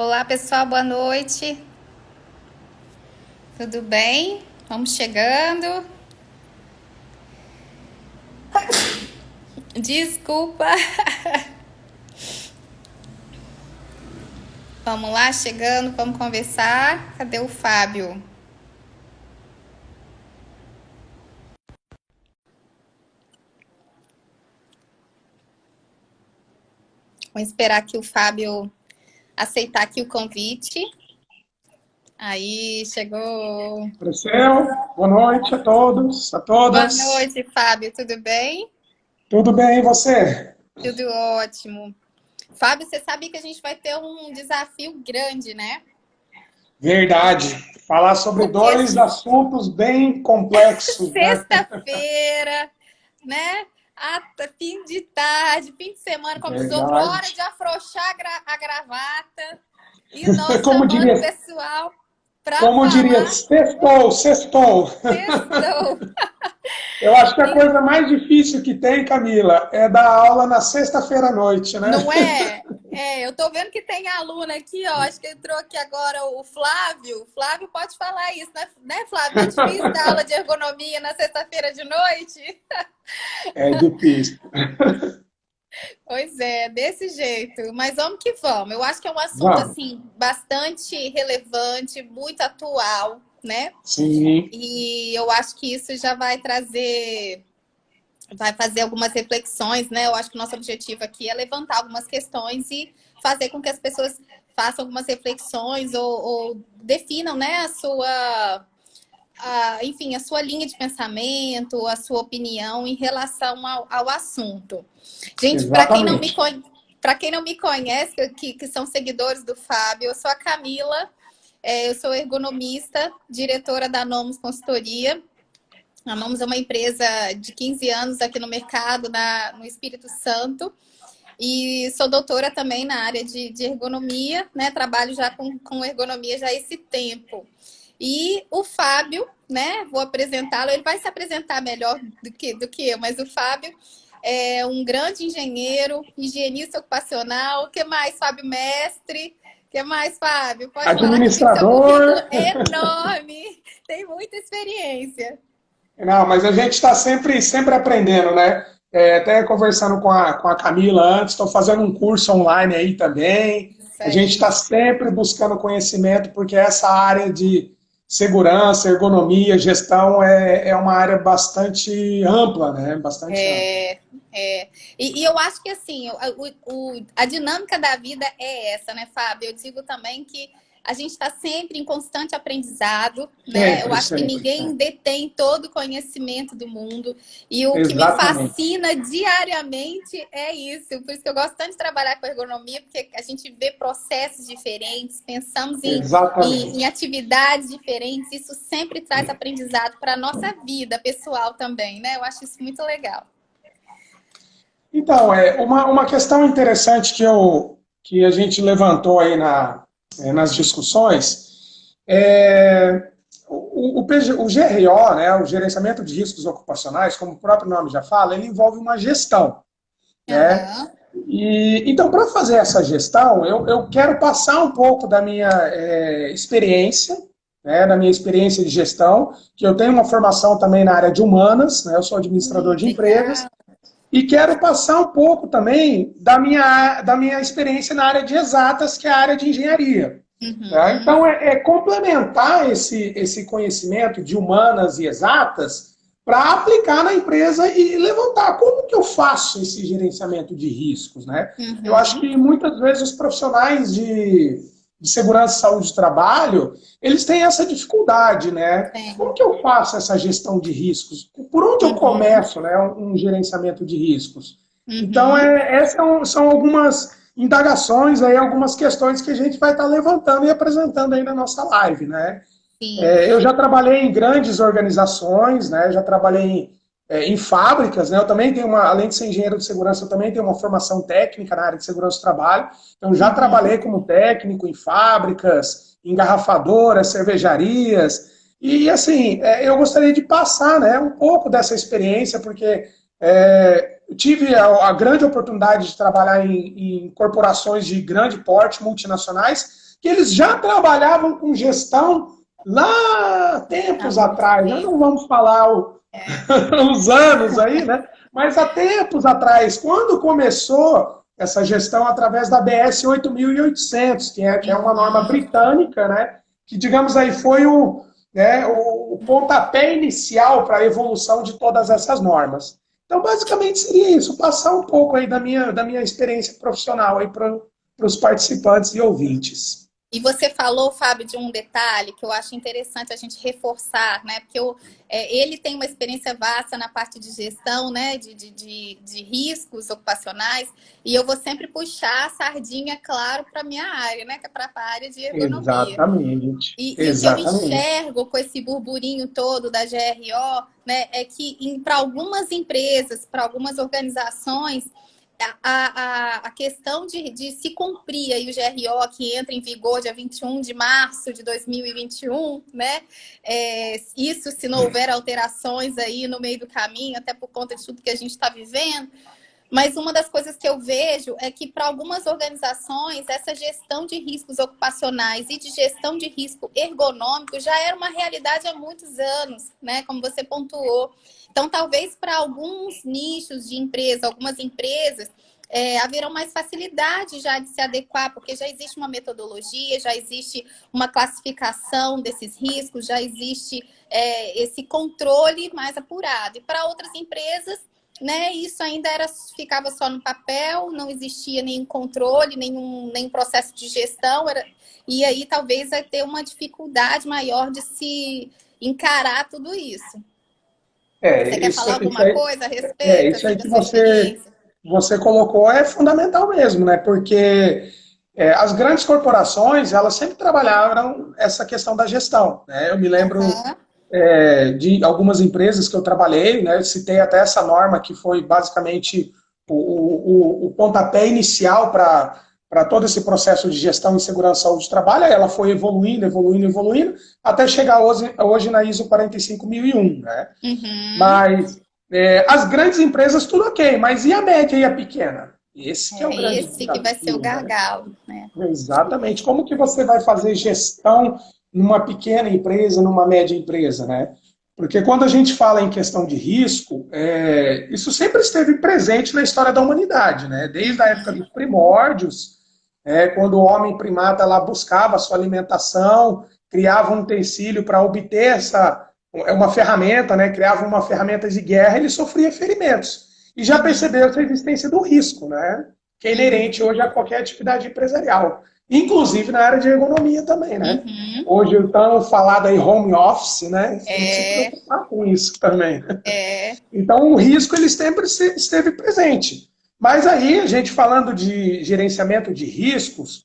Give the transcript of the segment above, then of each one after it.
Olá, pessoal, boa noite. Tudo bem? Vamos chegando. Desculpa. Vamos lá, chegando, vamos conversar. Cadê o Fábio? Vamos esperar aqui o Fábio aceitar aqui o convite. Aí, chegou. Apareceu. Boa noite a todos, a Boa todas. noite, Fábio, tudo bem? Tudo bem, e você? Tudo ótimo. Fábio, você sabe que a gente vai ter um desafio grande, né? Verdade. Falar sobre Porque dois assuntos bem complexos, né? sexta-feira, né? Fim de tarde, fim de semana, como diz outro, hora Verdade. de afrouxar a gravata. E nós Como chamando diria, o pessoal para como diria, falar sextou, sextou. sextou. Eu acho que a coisa mais difícil que tem, Camila, é dar aula na sexta-feira à noite, né? Não é? É, eu tô vendo que tem aluna aqui, ó. Acho que entrou aqui agora o Flávio. O Flávio pode falar isso, né, Flávio? Não é difícil dar aula de ergonomia na sexta-feira de noite? É difícil. Pois é, desse jeito. Mas vamos que vamos. Eu acho que é um assunto Vamos. assim bastante relevante, muito atual, né? Sim, E eu acho que isso já vai fazer algumas reflexões, né? Eu acho que o nosso objetivo aqui é levantar algumas questões e fazer com que as pessoas façam algumas reflexões ou definam, né, enfim, a sua linha de pensamento, a sua opinião em relação ao assunto. Gente, exatamente. para quem não me conhece, que são seguidores do Fábio, eu sou a Camila, eu sou ergonomista, diretora da Nomus Consultoria. A Nomus é uma empresa de 15 anos aqui no mercado, no Espírito Santo. E sou doutora também na área de ergonomia, né? Trabalho já com ergonomia já há esse tempo. E o Fábio, né? Vou apresentá-lo. Ele vai se apresentar melhor do que eu, mas o Fábio é um grande engenheiro, higienista ocupacional. O que mais, Fábio? Mestre. O que mais, Fábio? Pode falar que eu vi que seu currículo Administrador. é enorme. Tem muita experiência. Não, mas a gente está sempre aprendendo, né? Até conversando com a Camila antes, estou fazendo um curso online aí também. Isso A gente está aí. sempre buscando conhecimento, porque essa área de segurança, ergonomia, gestão é uma área bastante ampla, né? Bastante ampla. É, e eu acho que assim, a dinâmica da vida é essa, né, Fábio? Eu digo também que a gente está sempre em constante aprendizado, né? Eu Sempre, acho que sempre, ninguém sempre. detém todo o conhecimento do mundo. E o que me Exatamente. fascina diariamente é isso. Por isso que eu gosto tanto de trabalhar com ergonomia, porque a gente vê processos diferentes, pensamos em Exatamente. atividades diferentes. Isso sempre traz aprendizado para a nossa vida pessoal também, né? Eu acho isso muito legal. Então, uma questão interessante que a gente levantou aí nas discussões é o GRO, né, o Gerenciamento de Riscos Ocupacionais, como o próprio nome já fala, ele envolve uma gestão, né? Aham. Então, para fazer essa gestão, eu quero passar um pouco da minha experiência, né, da minha experiência de gestão, que eu tenho uma formação também na área de humanas, né, eu sou administrador de empresas, Legal. e quero passar um pouco também da minha experiência na área de exatas, que é a área de engenharia. Tá? Uhum. Então, complementar esse conhecimento de humanas e exatas para aplicar na empresa e levantar como que eu faço esse gerenciamento de riscos. Né? Eu acho Uhum. que muitas vezes os profissionais de segurança e saúde do trabalho, eles têm essa dificuldade, né? Como Tem. que eu faço essa gestão de riscos? Por onde eu Uhum. começo, né, um gerenciamento de riscos? Então, Uhum. são algumas indagações, aí, algumas questões que a gente vai estar levantando e apresentando aí na nossa live, né? Sim. Eu já trabalhei em grandes organizações, né? Já trabalhei em fábricas, né? Eu também tenho além de ser engenheiro de segurança, eu também tenho uma formação técnica na área de segurança do trabalho. Então, já Uhum. trabalhei como técnico em fábricas, engarrafadoras, cervejarias. E, assim, eu gostaria de passar, né, um pouco dessa experiência, porque tive a grande oportunidade de trabalhar em corporações de grande porte, multinacionais, que eles já trabalhavam com gestão lá tempos atrás. Nós não vamos falar os anos aí, né? Mas há tempos atrás, quando começou essa gestão através da BS 8800, que é uma norma britânica, né? Que, digamos aí, foi o pontapé inicial para a evolução de todas essas normas. Então, basicamente, seria isso, passar um pouco aí da minha experiência profissional aí para os participantes e ouvintes. E você falou, Fábio, de um detalhe que eu acho interessante a gente reforçar, né? Porque ele tem uma experiência vasta na parte de gestão, né? De riscos ocupacionais, e eu vou sempre puxar a sardinha, claro, para a minha área, né? Que é para a área de ergonomia. Exatamente. E o que eu enxergo com esse burburinho todo da GRO, né? É que para algumas empresas, para algumas organizações, a questão de se cumprir aí o GRO, que entra em vigor dia 21 de março de 2021, né? Isso se não houver alterações aí no meio do caminho, até por conta de tudo que a gente está vivendo. Mas uma das coisas que eu vejo é que para algumas organizações essa gestão de riscos ocupacionais e de gestão de risco ergonômico já era uma realidade há muitos anos, né? Como você pontuou. Então, talvez para alguns nichos de empresa, algumas empresas, haverão mais facilidade já de se adequar, porque já existe uma metodologia, já existe uma classificação desses riscos, já existe esse controle mais apurado. E para outras empresas, né, isso ainda ficava só no papel, não existia nenhum controle, nenhum processo de gestão, e aí talvez vai ter uma dificuldade maior de se encarar tudo isso. Você quer falar alguma coisa a respeito? Isso aí que você colocou é fundamental mesmo, né? Porque as grandes corporações, elas sempre trabalharam essa questão da gestão, né? Eu me lembro de algumas empresas que eu trabalhei, né? Eu citei até essa norma que foi basicamente o pontapé inicial para todo esse processo de gestão e segurança saúde de trabalho. Ela foi evoluindo, até chegar hoje na ISO 45001, né? Uhum. Mas as grandes empresas, tudo ok, mas e a média e a pequena? Esse que é o grande desafio, que vai ser o gargalo, né? Exatamente. Como que você vai fazer gestão numa pequena empresa, numa média empresa, né? Porque quando a gente fala em questão de risco, isso sempre esteve presente na história da humanidade, né? Desde a época dos primórdios, quando o homem primata lá buscava a sua alimentação, criava um utensílio para obter uma ferramenta, né? Criava uma ferramenta de guerra, ele sofria ferimentos. E já percebeu essa existência do risco, né? Que é inerente hoje a qualquer atividade empresarial. Inclusive na área de ergonomia também, né? Uhum. Hoje, então, falado aí home office, né? Tem que se preocupar com isso também. Então, o risco, ele sempre esteve presente. Mas aí, a gente falando de gerenciamento de riscos,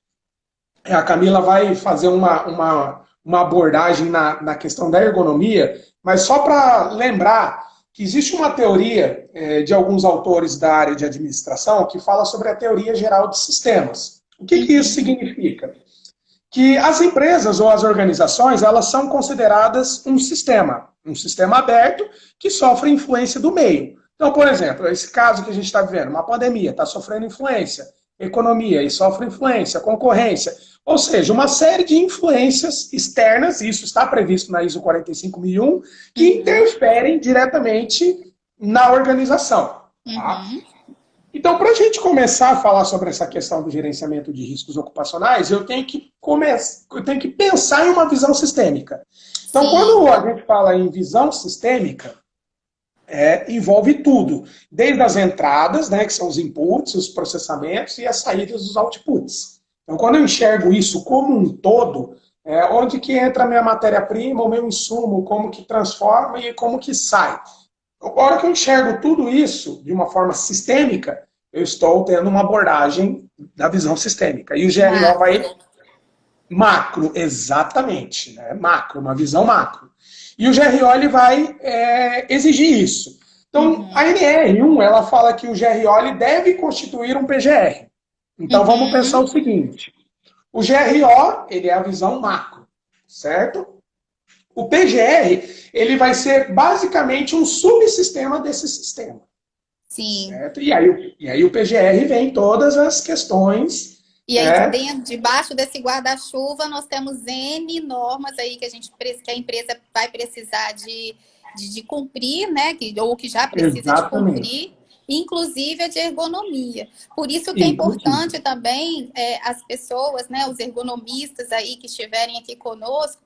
a Camila vai fazer uma abordagem na questão da ergonomia, mas só para lembrar que existe uma teoria de alguns autores da área de administração que fala sobre a teoria geral de sistemas. O que isso significa? Que as empresas ou as organizações, elas são consideradas um sistema aberto que sofre influência do meio. Então, por exemplo, esse caso que a gente está vivendo, uma pandemia, está sofrendo influência, economia e sofre influência, concorrência, ou seja, uma série de influências externas, isso está previsto na ISO 45001, que interferem diretamente na organização. Tá? Então, para a gente começar a falar sobre essa questão do gerenciamento de riscos ocupacionais, eu tenho que pensar em uma visão sistêmica. Então, quando a gente fala em visão sistêmica, envolve tudo, desde as entradas, né, que são os inputs, os processamentos, e as saídas dos outputs. Então, quando eu enxergo isso como um todo, onde que entra a minha matéria-prima, o meu insumo, como que transforma e como que sai. A hora que eu enxergo tudo isso de uma forma sistêmica, eu estou tendo uma abordagem da visão sistêmica. E o GRO vai... Macro, exatamente. Né? Macro, uma visão macro. E o GRO ele vai exigir isso. Então, a NR1 ela fala que o GRO ele deve constituir um PGR. Então, vamos pensar o seguinte. O GRO ele é a visão macro, certo? O PGR, ele vai ser basicamente um subsistema desse sistema. Sim. Certo? E aí o PGR vem todas as questões E aí, debaixo desse guarda-chuva, nós temos N normas aí que que a empresa vai precisar de cumprir, né? Ou que já precisa de cumprir, inclusive a de ergonomia. Por isso que é importante também as pessoas, né, os ergonomistas aí que estiverem aqui conosco,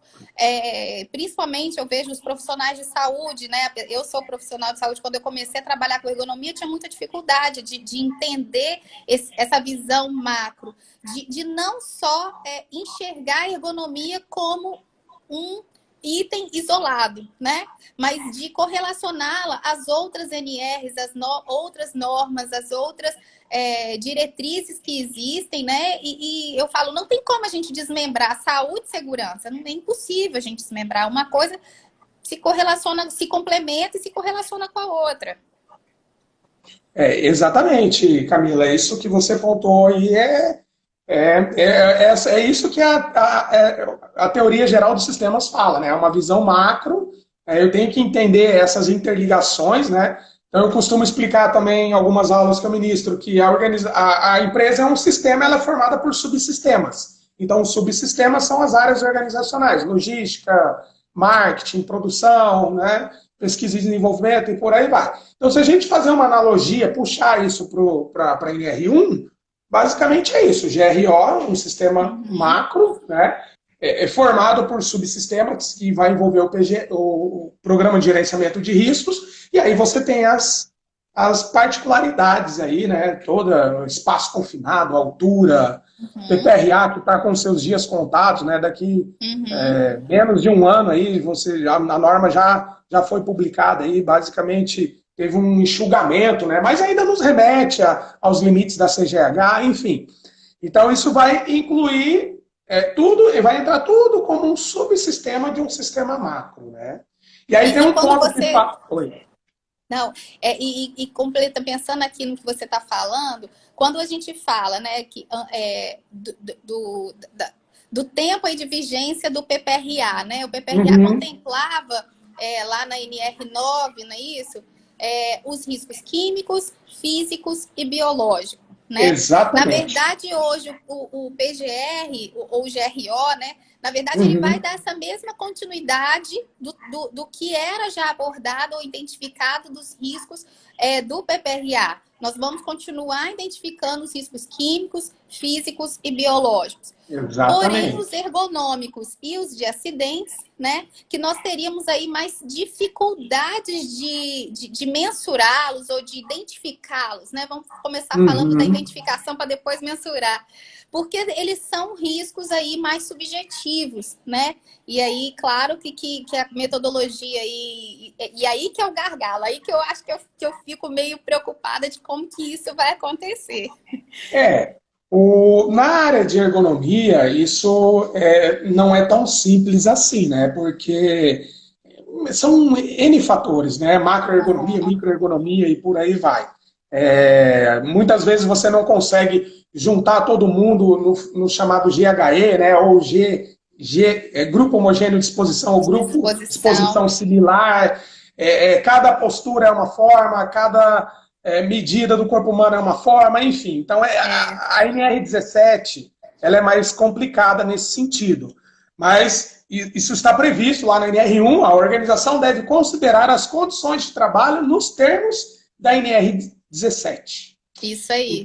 principalmente eu vejo os profissionais de saúde, né? Eu sou profissional de saúde, quando eu comecei a trabalhar com ergonomia, eu tinha muita dificuldade de entender essa visão macro, de não só enxergar a ergonomia como um item isolado, né? Mas de correlacioná-la às outras NRs, outras normas, às outras diretrizes que existem, né? E eu falo, não tem como a gente desmembrar saúde e segurança, não é impossível a gente desmembrar. Uma coisa se correlaciona, se complementa e se correlaciona com a outra. Exatamente, Camila, isso que você pontuou aí é isso que a teoria geral dos sistemas fala, né? É uma visão macro, eu tenho que entender essas interligações, né? Então, eu costumo explicar também em algumas aulas que eu ministro que a empresa é um sistema, ela é formada por subsistemas. Então, os subsistemas são as áreas organizacionais, logística, marketing, produção, né? Pesquisa e desenvolvimento e por aí vai. Então, se a gente fazer uma analogia, puxar isso para a NR1, basicamente é isso, GRO, um sistema macro, né? Formado por subsistemas que vai envolver o Programa de Gerenciamento de Riscos, e aí você tem as particularidades aí, né? Todo o espaço confinado, altura, PPRA que está com seus dias contados, né? Daqui menos de um ano aí, a norma já foi publicada aí, basicamente teve um enxugamento, né? Mas ainda nos remete aos limites da CGH, enfim. Então, isso vai incluir tudo, e vai entrar tudo como um subsistema de um sistema macro, né? E aí tem um ponto que fala... Oi. Não, e completa, pensando aqui no que você está falando, quando a gente fala, né, que, do tempo aí de vigência do PPRA, né? O PPRA contemplava, lá na NR9, não é isso? Os riscos químicos, físicos e biológicos, né? Exatamente. Na verdade, hoje, o PGR, ou o GRO, né? Na verdade, ele vai dar essa mesma continuidade do que era já abordado ou identificado dos riscos do PPRA. Nós vamos continuar identificando os riscos químicos, físicos e biológicos. Exatamente. Porém, os ergonômicos e os de acidentes, né, que nós teríamos aí mais dificuldades de mensurá-los ou de identificá-los, né? Vamos começar falando da identificação para depois mensurar. Porque eles são riscos aí mais subjetivos, né? E aí, claro que a metodologia e aí que é o gargalo, aí que eu acho que eu fico meio preocupada de como que isso vai acontecer. Na área de ergonomia, isso não é tão simples assim, né? Porque são N fatores, né? Macroergonomia, microergonomia e por aí vai. Muitas vezes você não consegue juntar todo mundo no chamado GHE, né? Ou Grupo Homogêneo de Exposição, ou Grupo de Exposição Similar. Cada postura é uma forma, cada medida do corpo humano é uma forma, enfim. Então, a NR17 ela é mais complicada nesse sentido. Mas isso está previsto lá na NR1, a organização deve considerar as condições de trabalho nos termos da NR17. Isso aí.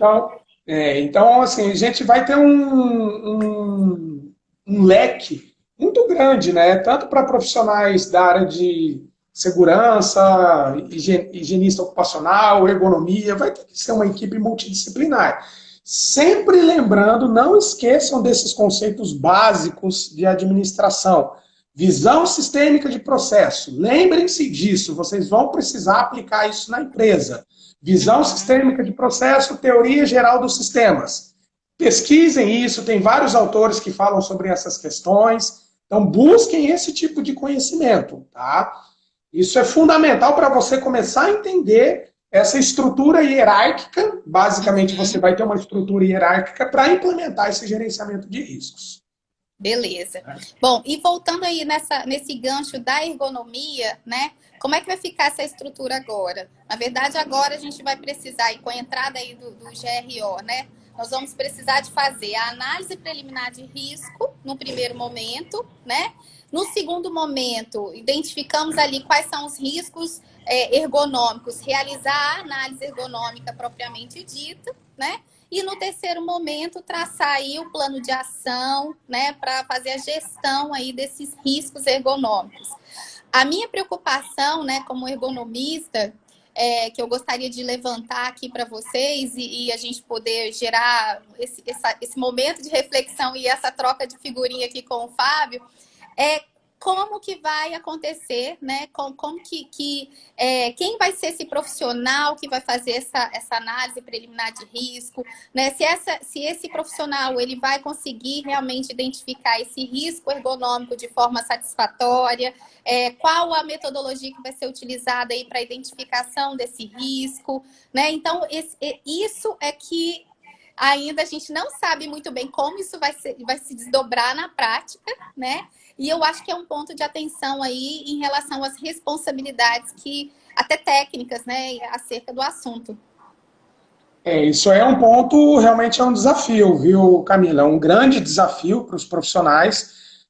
Então, assim, a gente vai ter um leque muito grande, né? Tanto para profissionais da área de segurança, higienista ocupacional, ergonomia, vai ter que ser uma equipe multidisciplinar. Sempre lembrando, não esqueçam desses conceitos básicos de administração. Visão sistêmica de processo. Lembrem-se disso, vocês vão precisar aplicar isso na empresa. Visão sistêmica de processo, teoria geral dos sistemas. Pesquisem isso, tem vários autores que falam sobre essas questões. Então, busquem esse tipo de conhecimento, tá? Isso é fundamental para você começar a entender essa estrutura hierárquica. Basicamente, você vai ter uma estrutura hierárquica para implementar esse gerenciamento de riscos. Beleza. Bom, e voltando aí nesse gancho da ergonomia, né? Como é que vai ficar essa estrutura agora? Na verdade, agora a gente vai precisar, e com a entrada aí do GRO, né? nós vamos precisar de fazer a análise preliminar de risco no primeiro momento, né? No segundo momento, identificamos ali quais são os riscos ergonômicos, realizar a análise ergonômica propriamente dita, né? E no terceiro momento, traçar aí o plano de ação, né, para fazer a gestão aí desses riscos ergonômicos. A minha preocupação, né, como ergonomista, que eu gostaria de levantar aqui para vocês e a gente poder gerar esse momento de reflexão e essa troca de figurinha aqui com o Fábio, como que vai acontecer, né? Como que quem vai ser esse profissional que vai fazer essa análise preliminar de risco, né? Se esse profissional ele vai conseguir realmente identificar esse risco ergonômico de forma satisfatória, qual a metodologia que vai ser utilizada aí para a identificação desse risco, né? Então, isso é que ainda a gente não sabe muito bem como isso vai se desdobrar na prática, né? E eu acho que é um ponto de atenção aí em relação às responsabilidades até técnicas, né, acerca do assunto. Isso é um ponto, realmente é um desafio, viu, Camila? É um grande desafio para os profissionais.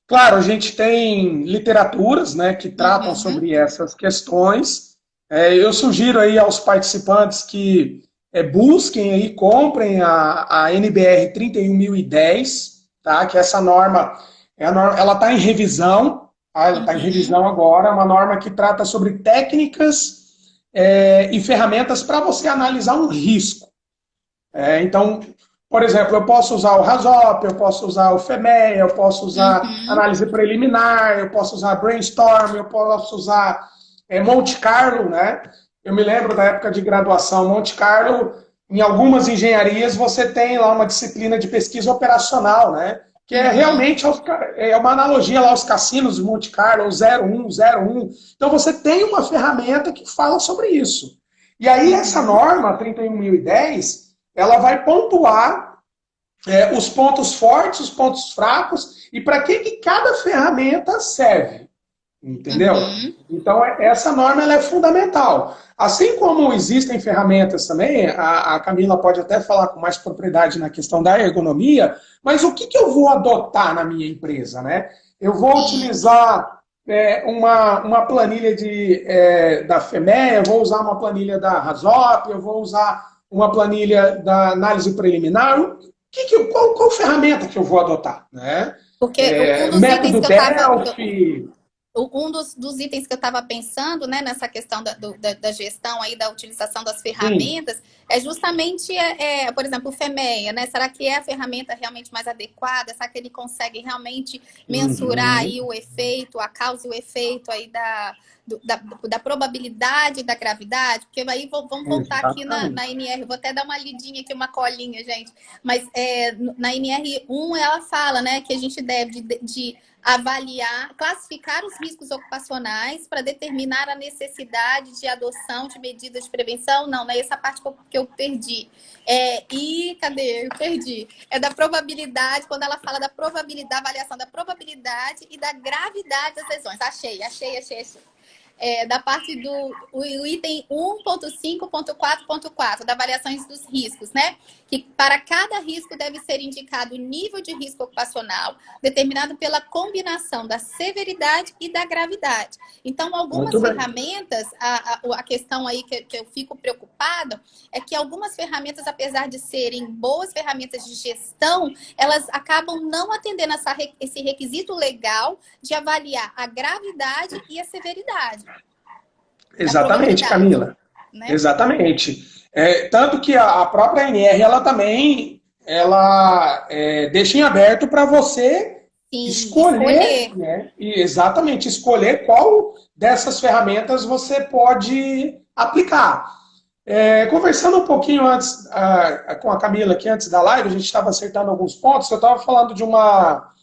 Claro, a gente tem literaturas, né, que tratam sobre essas questões. Eu sugiro aí aos participantes que busquem e comprem a NBR 31000, tá? Que essa norma, ela está em revisão, tá? Ela está em revisão agora, é uma norma que trata sobre técnicas e ferramentas para você analisar um risco. Então, por exemplo, eu posso usar o RASOP, eu posso usar o FEMEA, eu posso usar análise preliminar, eu posso usar Brainstorm, eu posso usar Monte Carlo, né? Eu me lembro da época de graduação, Monte Carlo, em algumas engenharias você tem lá uma disciplina de pesquisa operacional, né? Que é realmente uma analogia lá aos cassinos de Monte Carlo, 01, 01. Então você tem uma ferramenta que fala sobre isso. E aí essa norma 31010, ela vai pontuar os pontos fortes, os pontos fracos e para que cada ferramenta serve. Entendeu? Então, essa norma ela é fundamental. Assim como existem ferramentas também, a Camila pode até falar com mais propriedade na questão da ergonomia, mas o que eu vou adotar na minha empresa, né? Eu vou utilizar uma planilha da FEMEA, eu vou usar uma planilha da RASOP, eu vou usar uma planilha da análise preliminar. Qual ferramenta que eu vou adotar, né? Porque método Delphi... Um dos itens que eu estava pensando, né, nessa questão da gestão aí, da utilização das ferramentas, é justamente, por exemplo, o FEMEA, né? Será que é a ferramenta realmente mais adequada? Será que ele consegue realmente mensurar aí o efeito, a causa e o efeito aí da probabilidade da gravidade? Porque aí vamos voltar aqui na NR, vou até dar uma lidinha aqui, uma colinha, gente. Mas na NR1 ela fala, né, que a gente deve de avaliar, classificar os riscos ocupacionais para determinar a necessidade de adoção de medidas de prevenção. Não é essa parte que eu perdi. Cadê? Eu perdi. É da probabilidade, quando ela fala da probabilidade, avaliação da probabilidade e da gravidade das lesões. Achei. Da parte do item 1.5.4.4, da avaliações dos riscos, né? Que para cada risco deve ser indicado o nível de risco ocupacional, determinado pela combinação da severidade e da gravidade. Então, algumas ferramentas, a questão aí que eu fico preocupada, é que algumas ferramentas, apesar de serem boas ferramentas de gestão, elas acabam não atendendo esse requisito legal de avaliar a gravidade e a severidade. Exatamente, Camila. Né? Exatamente. Tanto que a própria NR, ela também deixa em aberto para você escolher. Né? Exatamente, escolher qual dessas ferramentas você pode aplicar. Conversando um pouquinho antes com a Camila, aqui antes da live, a gente estava acertando alguns pontos, eu estava falando de uma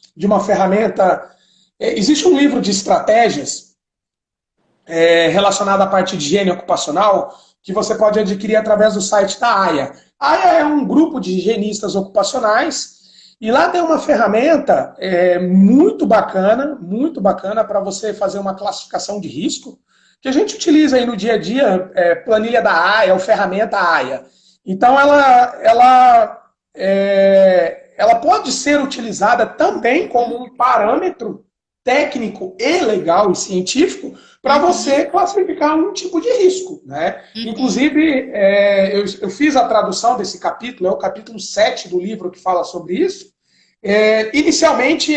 ferramenta. Existe um livro de estratégias relacionado à parte de higiene ocupacional, que você pode adquirir através do site da AIA. A AIA é um grupo de higienistas ocupacionais, e lá tem uma ferramenta muito bacana para você fazer uma classificação de risco, que a gente utiliza aí no dia a dia, planilha da AIA, ou ferramenta AIA. Então, ela pode ser utilizada também como um parâmetro técnico e legal e científico para você classificar um tipo de risco, né? Inclusive, eu fiz a tradução desse capítulo, é o capítulo 7 do livro que fala sobre isso. Inicialmente,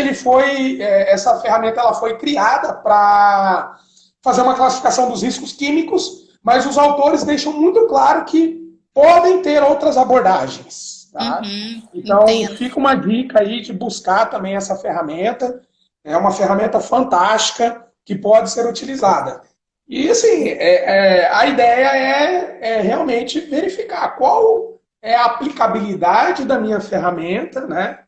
essa ferramenta ela foi criada para fazer uma classificação dos riscos químicos, mas os autores deixam muito claro que podem ter outras abordagens. Tá? Então, entendo. fica uma dica aí de buscar também essa ferramenta. É uma ferramenta fantástica que pode ser utilizada. E, assim, a ideia é realmente verificar qual é a aplicabilidade da minha ferramenta, né?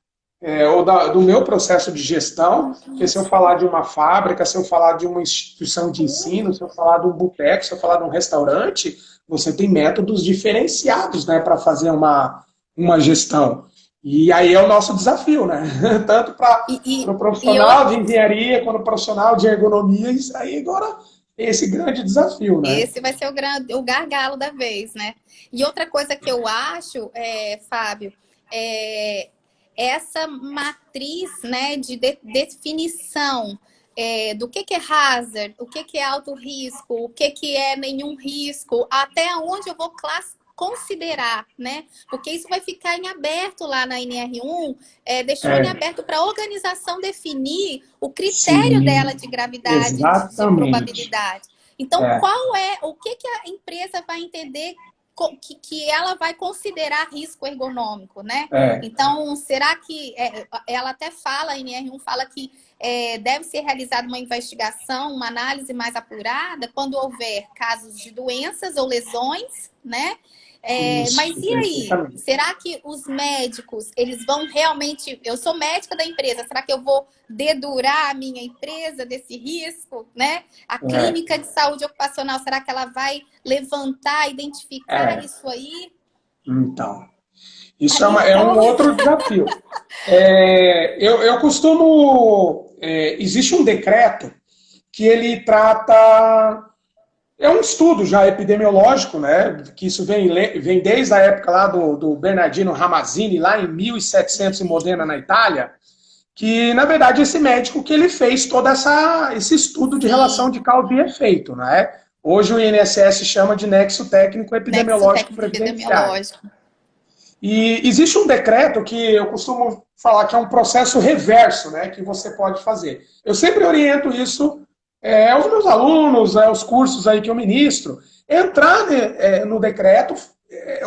Ou do meu processo de gestão, porque se eu falar de uma fábrica, se eu falar de uma instituição de ensino, se eu falar de um boteco, se eu falar de um restaurante, você tem métodos diferenciados, né, para fazer uma gestão. E aí é o nosso desafio, né? Tanto para o profissional de engenharia, quanto o profissional de ergonomia, isso aí agora é esse grande desafio, né? Esse vai ser o gargalo da vez, né? E outra coisa que eu acho, Fábio, essa matriz, né, de definição do que é hazard, o que é alto risco, o que é nenhum risco, até onde eu vou considerar, né? Porque isso vai ficar em aberto lá na NR1, deixou em aberto para a organização definir o critério dela de gravidade, de probabilidade. Então, o que a empresa vai entender que ela vai considerar risco ergonômico, né? Então, será que ela até fala, a NR1 fala que deve ser realizada uma investigação, uma análise mais apurada quando houver casos de doenças ou lesões, né? Mas e aí? Será que os médicos, eles vão realmente... Eu sou médica da empresa, será que eu vou dedurar a minha empresa desse risco, né? A clínica de saúde ocupacional, será que ela vai levantar, identificar isso aí? Então, isso é um outro desafio. Eu costumo... existe um decreto que ele trata... É um estudo já epidemiológico, né? Que isso vem desde a época lá do Bernardino Ramazzini, lá em 1700 em Modena, na Itália, que, na verdade, esse médico que ele fez todo esse estudo de relação de causa e efeito, né? Hoje o INSS chama de nexo técnico epidemiológico previdenciário. E existe um decreto que eu costumo falar que é um processo reverso, né? Que você pode fazer. Eu sempre oriento isso aos meus alunos, aos cursos aí que eu ministro, entrar no decreto.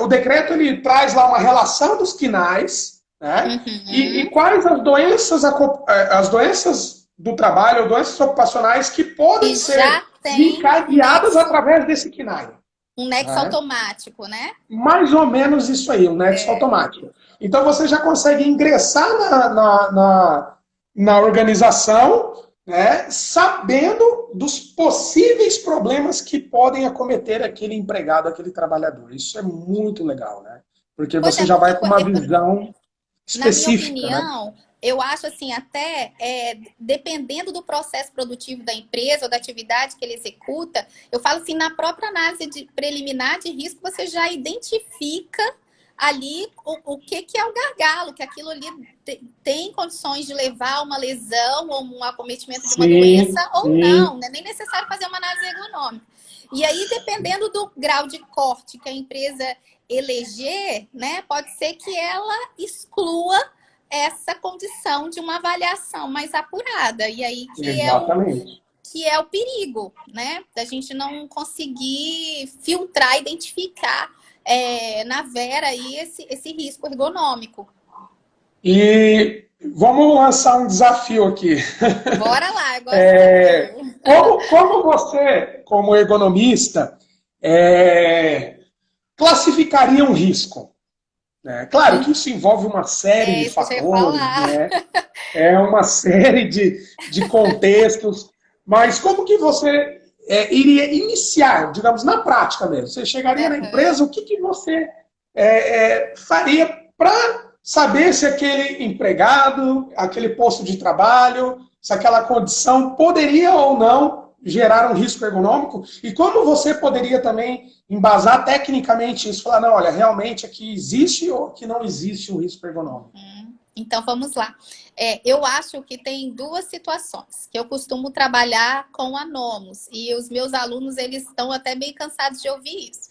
O decreto ele traz lá uma relação dos quinais, né? E quais as doenças do trabalho, ou doenças ocupacionais que podem ser encadeadas através desse quinai. Um nexo automático, né? Mais ou menos isso aí, um nexo automático. Então você já consegue ingressar na organização, né, sabendo dos possíveis problemas que podem acometer aquele empregado, aquele trabalhador. Isso é muito legal, né? Porque você já vai com uma visão específica. Na minha opinião, eu acho assim, até dependendo do processo produtivo da empresa ou da atividade que ele executa, eu falo assim, na própria análise preliminar de risco, você já identifica ali o que é o gargalo, que aquilo ali tem condições de levar a uma lesão ou um acometimento de uma doença ou não, né? Nem necessário fazer uma análise ergonômica. E aí, dependendo do grau de corte que a empresa eleger, né, pode ser que ela exclua essa condição de uma avaliação mais apurada. E aí que é o perigo, né? Da gente não conseguir filtrar, identificar na Vera aí esse risco ergonômico. E vamos lançar um desafio aqui. Bora lá, agora. Como você, como ergonomista, classificaria um risco? Claro que isso envolve uma série de fatores, né? Uma série de contextos, mas como que você iria iniciar, digamos, na prática mesmo? Você chegaria na empresa, o que você faria para saber se aquele empregado, aquele posto de trabalho, se aquela condição poderia ou não gerar um risco ergonômico? E como você poderia também embasar tecnicamente isso? Falar, não, olha, realmente aqui existe ou que não existe um risco ergonômico? Então, vamos lá. Eu acho que tem duas situações que eu costumo trabalhar com a Nomus. E os meus alunos, eles estão até meio cansados de ouvir isso.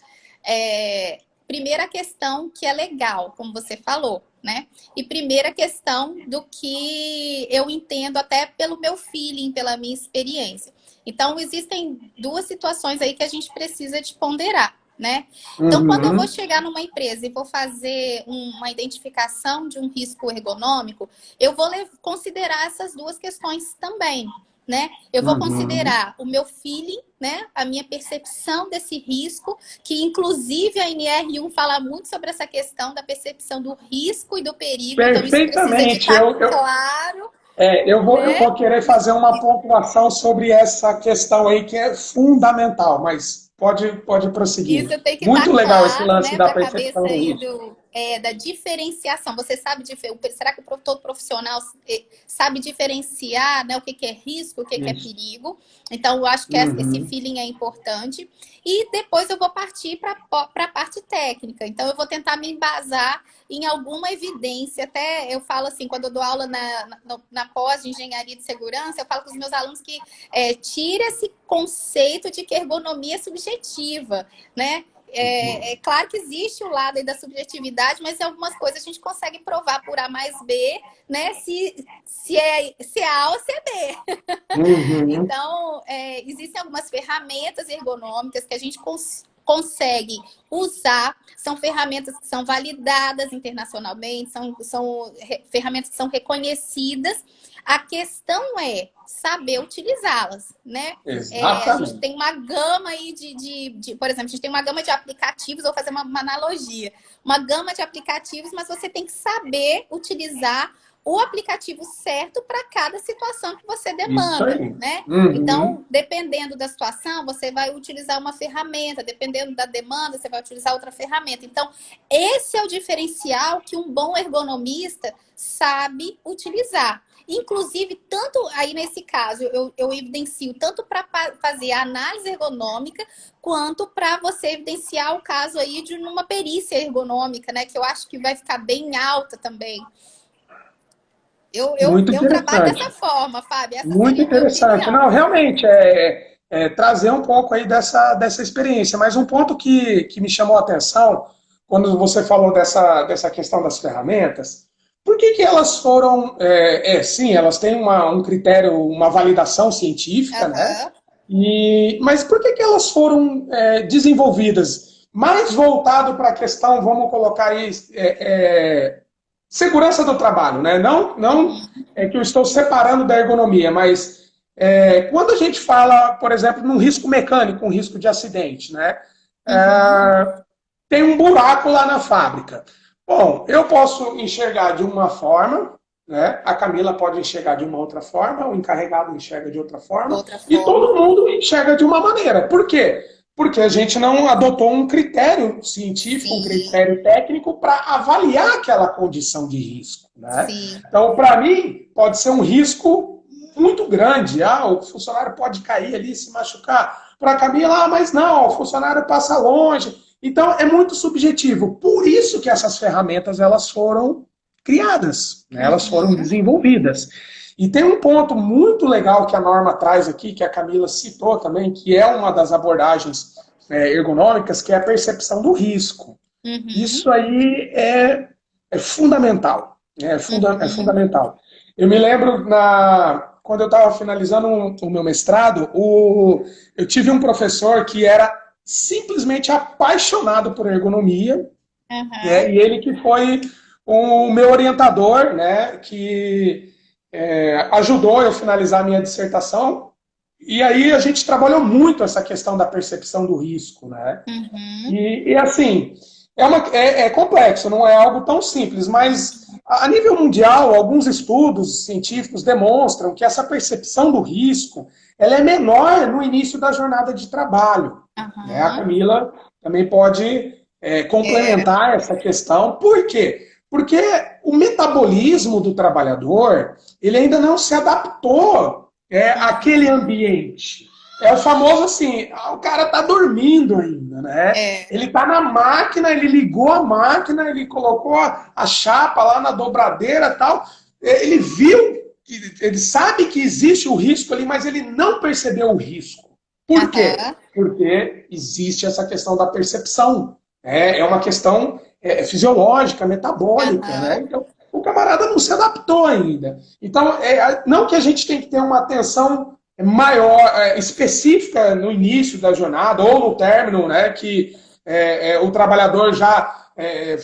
Primeira questão que é legal, como você falou, né? E primeira questão do que eu entendo até pelo meu feeling, pela minha experiência. Então, existem duas situações aí que a gente precisa de ponderar, né? Então, quando eu vou chegar numa empresa e vou fazer uma identificação de um risco ergonômico, eu vou considerar essas duas questões também, né? Eu vou considerar o meu feeling, né? A minha percepção desse risco, que inclusive a NR1 fala muito sobre essa questão da percepção do risco e do perigo. Perfeitamente. Então, isso precisa de estar claro. Eu vou querer fazer uma pontuação sobre essa questão aí que é fundamental, mas pode prosseguir. Isso tem que Muito estar legal claro, esse lance né, da para a percepção cabeça do aí risco. da diferenciação. Você sabe, será que todo profissional sabe diferenciar, né, o que é risco, o que é perigo? Então, eu acho que esse feeling é importante. E depois eu vou partir para a parte técnica. Então, eu vou tentar me embasar em alguma evidência. Até eu falo assim, quando eu dou aula na pós de engenharia de segurança, eu falo com os meus alunos que tira esse conceito de que ergonomia é subjetiva, né? É claro que existe o lado aí da subjetividade, mas em algumas coisas a gente consegue provar por A mais B, né? Se é A ou se é B. Então, existem algumas ferramentas ergonômicas que a gente consegue usar, são ferramentas que são validadas internacionalmente, são ferramentas que são reconhecidas. A questão é saber utilizá-las, né? A gente tem uma gama aí por exemplo, a gente tem uma gama de aplicativos, vou fazer uma analogia, uma gama de aplicativos, mas você tem que saber utilizar o aplicativo certo para cada situação que você demanda, né? Então, dependendo da situação, você vai utilizar uma ferramenta, dependendo da demanda, você vai utilizar outra ferramenta. Então, esse é o diferencial que um bom ergonomista sabe utilizar. Inclusive, tanto aí nesse caso, eu evidencio tanto para fazer a análise ergonômica, quanto para você evidenciar o caso aí de uma perícia ergonômica, né? Que eu acho que vai ficar bem alta também. Eu trabalho dessa forma, Fábio. Muito interessante. Não, realmente, trazer um pouco aí dessa experiência. Mas um ponto que me chamou a atenção, quando você falou dessa questão das ferramentas, por que elas foram... sim, elas têm um critério, uma validação científica, né? Mas por que elas foram desenvolvidas? Mais voltado para a questão, vamos colocar aí... segurança do trabalho, né? Não é que eu estou separando da ergonomia, mas quando a gente fala, por exemplo, num risco mecânico, um risco de acidente, né? Tem um buraco lá na fábrica. Bom, eu posso enxergar de uma forma, né? A Camila pode enxergar de uma outra forma, o encarregado enxerga de outra forma, e todo mundo enxerga de uma maneira. Por quê? Porque a gente não adotou um critério científico, um critério técnico para avaliar aquela condição de risco, né? Então, para mim, pode ser um risco muito grande. O funcionário pode cair ali, se machucar. Para a Camila, mas não, o funcionário passa longe. Então, é muito subjetivo. Por isso que essas ferramentas elas foram criadas, né? Elas foram desenvolvidas. E tem um ponto muito legal que a norma traz aqui, que a Camila citou também, que é uma das abordagens ergonômicas, que é a percepção do risco. Isso aí é fundamental. É fundamental. Eu me lembro, quando eu estava finalizando o meu mestrado, eu tive um professor que era simplesmente apaixonado por ergonomia, e ele que foi o meu orientador, né, que ajudou eu a finalizar a minha dissertação, e aí a gente trabalhou muito essa questão da percepção do risco, né? E assim, é complexo, não é algo tão simples, mas a nível mundial, alguns estudos científicos demonstram que essa percepção do risco ela é menor no início da jornada de trabalho. Né? A Camila também pode complementar essa questão. Por quê? Porque o metabolismo do trabalhador, ele ainda não se adaptou àquele ambiente. É o famoso assim, o cara tá dormindo ainda, né? É. Ele tá na máquina, ele ligou a máquina, ele colocou a chapa lá na dobradeira e tal. Ele viu, ele sabe que existe o risco ali, mas ele não percebeu o risco. Por quê? Aham, Porque existe essa questão da percepção. É uma questão fisiológica, metabólica, né? aham. Então, o camarada não se adaptou ainda. Então, não que a gente tem que ter uma atenção maior, específica no início da jornada ou no término, né? Que o trabalhador já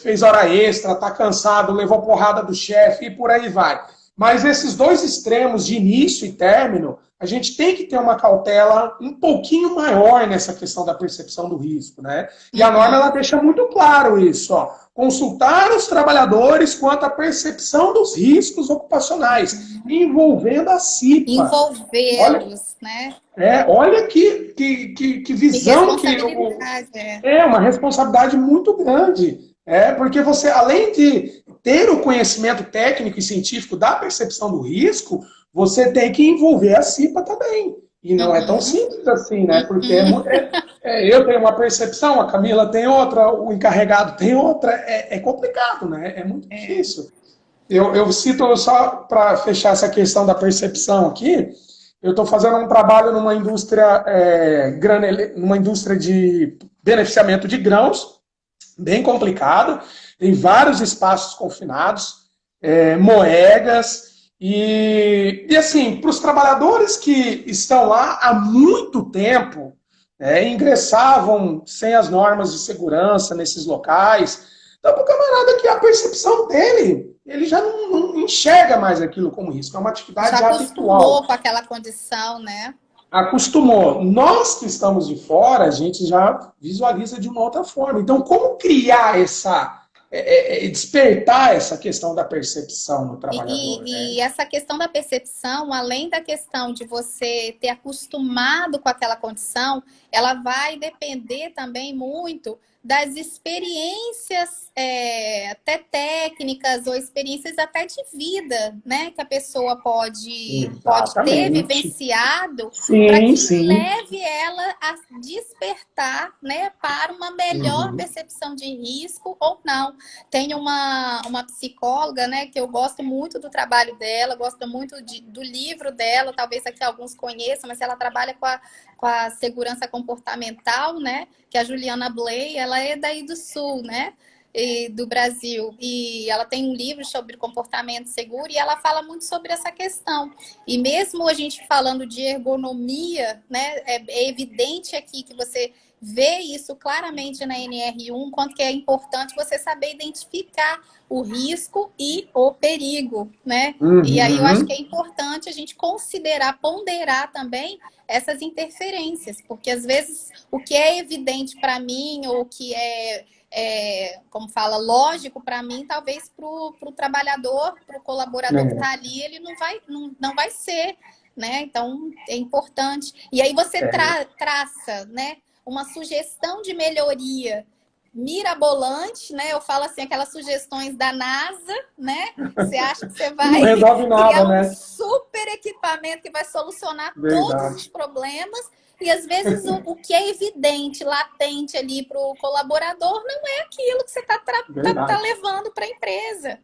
fez hora extra, está cansado, levou porrada do chefe e por aí vai. Mas esses dois extremos de início e término, a gente tem que ter uma cautela um pouquinho maior nessa questão da percepção do risco, né? E a norma ela Uhum. deixa muito claro isso, ó. Consultar os trabalhadores quanto à percepção dos riscos ocupacionais, envolvendo a CIPA. Olha, Envolvê-los, né? olha que Que visão que responsabilidade, é. é uma responsabilidade muito grande. Porque você, além de ter o conhecimento técnico e científico da percepção do risco, você tem que envolver a CIPA também. E não é tão Uhum. simples assim, né? Porque Uhum. eu tenho uma percepção, a Camila tem outra, o encarregado tem outra. É complicado, né? É muito É. difícil. Eu cito só para fechar essa questão da percepção aqui. Eu estou fazendo um trabalho numa indústria, numa indústria de beneficiamento de grãos, bem complicado, tem vários espaços confinados, moedas, e assim, para os trabalhadores que estão lá há muito tempo, ingressavam sem as normas de segurança nesses locais, então para o camarada que a percepção dele, ele já não enxerga mais aquilo como risco, é uma Já atividade habitual. acostumou com aquela condição, né? Acostumou. Nós que estamos de fora, a gente já visualiza de uma outra forma. Então, como criar despertar essa questão da percepção no E, trabalhador, né? e essa questão da percepção, além da questão de você ter acostumado com aquela condição, ela vai depender também muito das experiências, até técnicas ou experiências até de vida, né? Que a pessoa pode ter Exatamente. vivenciado para Sim, que sim. leve ela a despertar, né, para uma melhor Uhum. percepção de risco ou não. Tem uma psicóloga, né, que eu gosto muito do trabalho dela, gosto muito do livro dela, talvez aqui alguns conheçam, mas ela trabalha com a segurança comportamental, né, que é a Juliana Bley, ela é daí do Sul, né, do Brasil, e ela tem um livro sobre comportamento seguro e ela fala muito sobre essa questão. E mesmo a gente falando de ergonomia, né, é evidente aqui que você vê isso claramente na NR1, quanto que é importante você saber identificar o risco e o perigo, né? E aí eu acho que Uhum. é importante a gente considerar, ponderar também essas interferências, porque às vezes o que é evidente para mim, ou o que como fala, lógico para mim, talvez para o trabalhador, para o colaborador que está É, ali, ele não vai ser, né? Então é importante. E aí você é, traça, né, uma sugestão de melhoria mirabolante, né? Eu falo assim, aquelas sugestões da NASA, né? Você acha que você que não vai resolve nada, criar um né? super equipamento que vai solucionar todos os Verdade, problemas, e às vezes o que é evidente, latente ali para o colaborador não é aquilo que você tá verdade. levando para a empresa.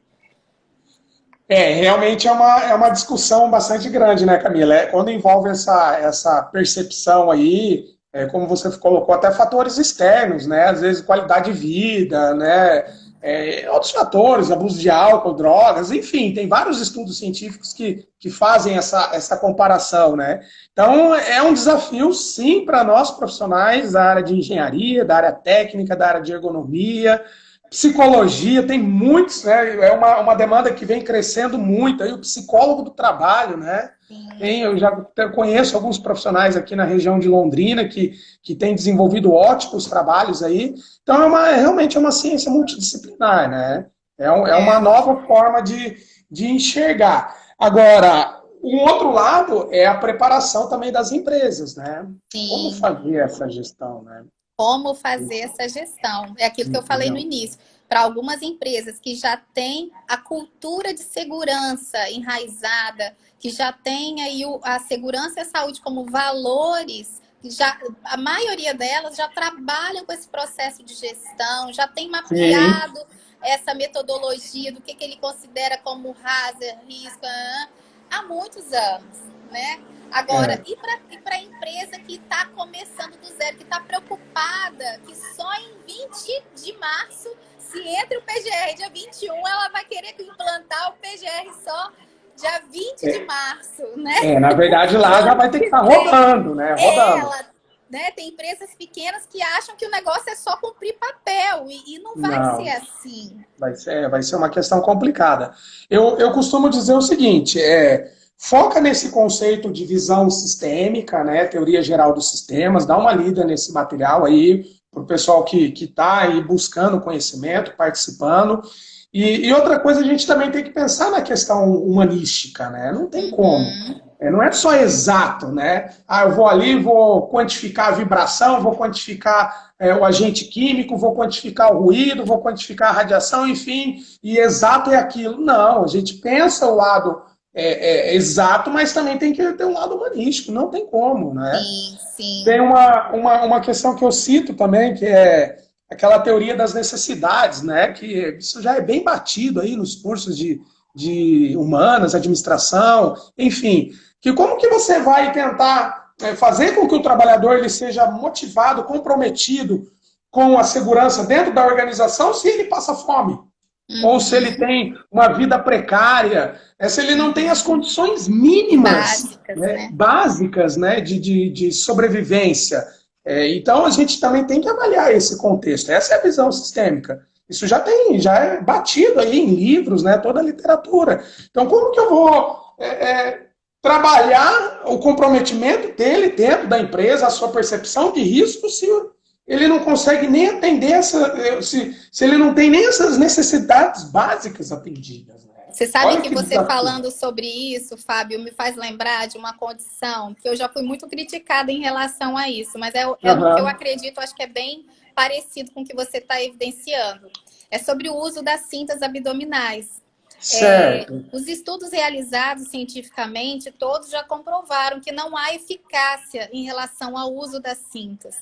Realmente é uma discussão bastante grande, né, Camila? Quando envolve essa percepção aí, como você colocou, até fatores externos, né? Às vezes qualidade de vida, né? Outros fatores, abuso de álcool, drogas, enfim, tem vários estudos científicos que fazem essa comparação, né? Então, é um desafio, sim, para nós profissionais da área de engenharia, da área técnica, da área de ergonomia, psicologia, tem muitos, né? É uma demanda que vem crescendo muito. Aí o psicólogo do trabalho, né? Sim, Eu já conheço alguns profissionais aqui na região de Londrina que têm desenvolvido ótimos trabalhos aí. Então, realmente é uma ciência multidisciplinar, né? Uma é, nova forma de enxergar. Agora, um outro lado é a preparação também das empresas, né? Como sim. fazer essa gestão, né? Como fazer essa gestão. É aquilo que eu falei no Entendeu? início. Para algumas empresas que já têm a cultura de segurança enraizada, que já têm aí a segurança e a saúde como valores, já, a maioria delas já trabalham com esse processo de gestão, já tem Sim. mapeado essa metodologia do que ele considera como hazard, risco, há muitos anos, né? Agora, É. e para a empresa que está começando do zero, que está preocupada, que só em 20 de março, se entre o PGR dia 21, ela vai querer implantar o PGR só dia 20 de março, né? Na verdade, Do lá já ano vai ter que que estar vem. rodando, né? Rodando. Ela, né, tem empresas pequenas que acham que o negócio é só cumprir papel, e não vai ser Não, assim. vai ser uma questão complicada. Eu costumo dizer o seguinte, foca nesse conceito de visão sistêmica, né? Teoria geral dos sistemas, dá uma lida nesse material aí, para o pessoal que está aí buscando conhecimento, participando. E outra coisa, a gente também tem que pensar na questão humanística, né? Não tem como. Uhum. Não é só exato, né? Ah, eu vou ali, vou quantificar a vibração, vou quantificar o agente químico, vou quantificar o ruído, vou quantificar a radiação, enfim, e exato é aquilo. Não, a gente pensa o lado exato, mas também tem que ter um lado humanístico, não tem como, né? Sim, sim. Tem uma questão que eu cito também, que é aquela teoria das necessidades, né? Que isso já é bem batido aí nos cursos de humanas, administração, enfim. Que como que você vai tentar fazer com que o trabalhador ele seja motivado, comprometido com a segurança dentro da organização se ele passa fome? Ou se ele Uhum. tem uma vida precária, se ele não tem as Uhum. condições mínimas, Básicas, né, né? básicas, né, de sobrevivência. Então a gente também tem que avaliar esse contexto. Essa é a visão sistêmica. Isso já é batido aí em livros, né, toda a literatura. Então como que eu vou trabalhar o comprometimento dele dentro da empresa, a sua percepção de risco, se ele não consegue nem atender se ele não tem nem essas necessidades básicas atendidas, né? Você sabe Olha que que você desafio. falando sobre isso, Fábio, me faz lembrar de uma condição que eu já fui muito criticada em relação a isso, mas é no que eu Aham. acredito, acho que é bem parecido com o que você está evidenciando. É sobre o uso das cintas abdominais. Certo, Os estudos realizados cientificamente, todos já comprovaram que não há eficácia em relação ao uso das cintas.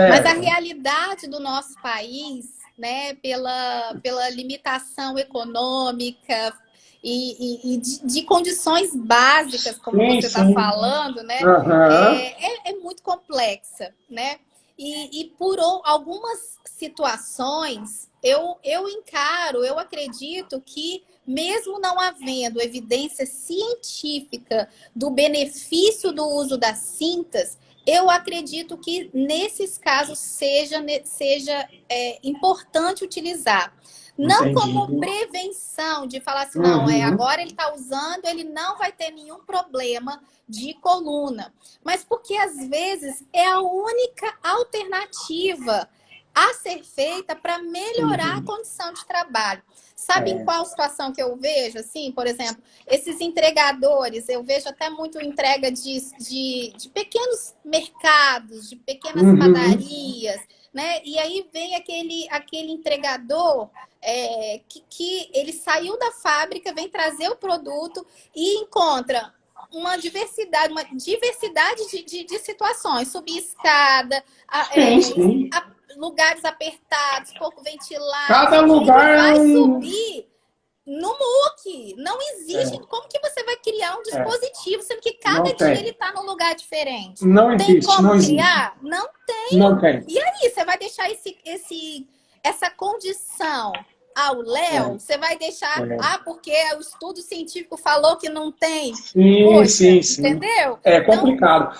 Mas a certo. realidade do nosso país, né, pela limitação econômica e de condições básicas, como Sim, você está sim. falando, né, Aham. é muito complexa, né? E por algumas situações, eu encaro, eu acredito que, mesmo não havendo evidência científica do benefício do uso das cintas, eu acredito que nesses casos seja importante utilizar. Não Entendi. como prevenção de falar assim, não, Uhum. agora ele está usando, ele não vai ter nenhum problema de coluna. Mas porque às vezes é a única alternativa a ser feita para melhorar a Uhum. condição de trabalho. Sabe em É. qual situação que eu vejo? Assim, por exemplo, esses entregadores, eu vejo até muito entrega de pequenos mercados, de pequenas Uhum. padarias, né? E aí vem aquele entregador que ele saiu da fábrica, vem trazer o produto e encontra uma diversidade de situações, subir escada, Sim, sim. lugares apertados, pouco ventilados, Cada e ele lugar é vai um. subir no MOOC. Não existe. É, Como que você vai criar um é. dispositivo, sendo que cada Não dia ele tem. está num lugar diferente? Não Tem existe, não como existe. criar? Não Não tem. tem. E aí, você vai deixar essa condição ao Léo? É, Você vai deixar, é. porque o estudo científico falou que não tem? Sim, Poxa, sim, sim. entendeu? É Então, complicado.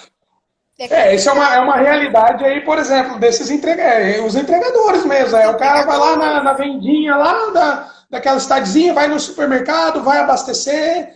é Isso é complicado. uma realidade aí, por exemplo, os entregadores mesmo. Os O cara vai lá na entregadores. vendinha lá daquela cidadezinha, vai no supermercado, vai abastecer.